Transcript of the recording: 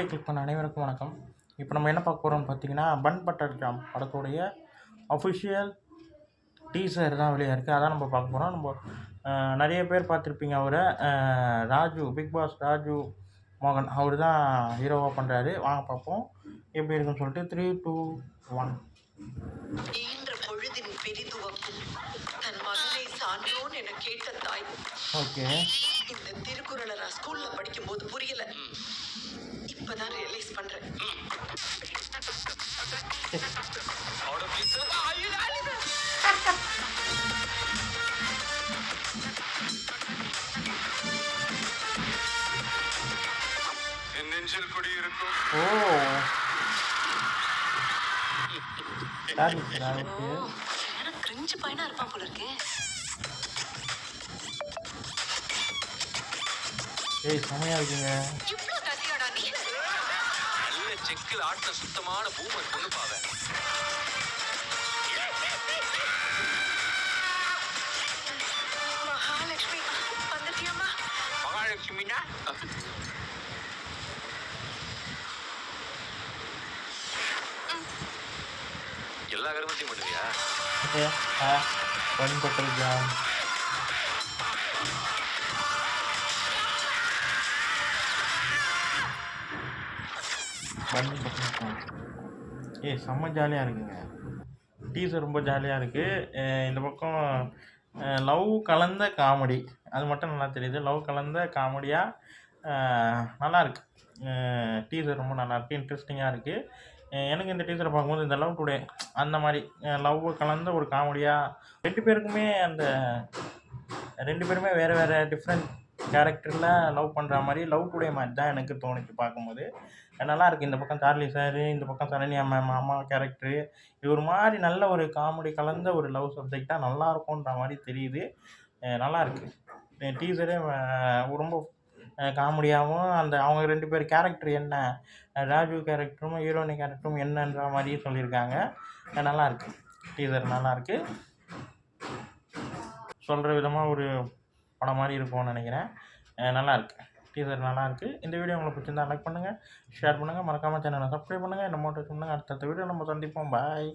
Click பண்ண அனைவருக்கும் வணக்கம். இப்போ நம்ம என்ன பார்க்க போகிறோம்னு பார்த்தீங்கன்னா, பன் பட்டர் ஜாம் படத்துடைய அஃபிஷியல் டீசர் தான் வெளியாக இருக்குது. அதான் நம்ம பார்க்க போகிறோம். நம்ம நிறைய பேர் பார்த்துருப்பீங்க அவரை. ராஜு, பிக் பாஸ் ராஜு மோகன் அவர் தான் ஹீரோவாக பண்ணுறாரு. வாங்க பார்ப்போம் எப்படி இருக்குன்னு சொல்லிட்டு. 3, 2, 1. ஓகே, இந்த திருக்குறளை நான் ஸ்கூல்ல படிக்கும்போது புரியல. இப்பதான் ரியலைஸ் பண்றேன். என் நெஞ்சில் குடியிருக்கும். ஓ கிரிஞ்சு பையனா இருப்பான் போல இருக்கே. ஏய் செமையா இருக்குங்க. இவ்வளவு கத்தியாடா நீ? நல்ல செக்கில் ஆட்ட சுத்தமான பூமர் பொண்ணு பாவ. மகாலட்சுமி வந்துட்டியம்மா? மகாலட்சுமினா எல்லா கருமத்தையும் பண்ணுவியா? Bun butter jam. செம்ம ஜாலியாக இருக்குங்க. டீசர் ரொம்ப ஜாலியாக இருக்குது. இந்த பக்கம் லவ் கலந்த காமெடி, அது மட்டும் நல்லா தெரியுது. லவ் கலந்த காமெடியாக நல்லாயிருக்கு. டீசர் ரொம்ப நல்லாயிருக்கு, இன்ட்ரெஸ்டிங்காக இருக்குது. எனக்கு இந்த டீசரை பார்க்கும்போது இந்த லவ் டுடே அந்த மாதிரி லவ் கலந்த ஒரு காமெடியாக, ரெண்டு பேருமே வேறு டிஃப்ரெண்ட் கேரக்டரில் லவ் பண்ணுற மாதிரி லவ் டுடே மாதிரி தான் எனக்கு தோணுச்சு பார்க்கும்போது. நல்லாயிருக்கு. இந்த பக்கம் சார்லி சார், இந்த பக்கம் சரண்யா மேம் அம்மா கேரக்டரு, இது ஒரு மாதிரி நல்ல ஒரு காமெடி கலந்த ஒரு லவ் சப்ஜெக்டாக நல்லாயிருக்குன்ற மாதிரி தெரியுது. நல்லாயிருக்கு. டீசரே ரொம்ப காமெடியாகவும், அந்த அவங்க ரெண்டு பேர் கேரக்டர் என்ன, ராஜு கேரக்டரும் ஹீரோயினி கேரக்டரும் என்னன்ற மாதிரியும் சொல்லியிருக்காங்க. நல்லாயிருக்கு. டீசர் நல்லாயிருக்கு. சொல்கிற விதமாக ஒரு படம் மாதிரி இருக்கும்னு நினைக்கிறேன். நல்லாயிருக்கு. டீசர் நல்லாயிருக்கு. இந்த வீடியோ உங்களுக்கு பிடிச்சிருந்தா லைக் பண்ணுங்கள், ஷேர் பண்ணுங்கள், மறக்காமல் சேனலை சப்ஸ்கிரைப் பண்ணுங்கள், என்ன மோட்டிவேட் பண்ணுங்கள். அடுத்த வீடியோ நம்ம சந்திப்போம். பாய்.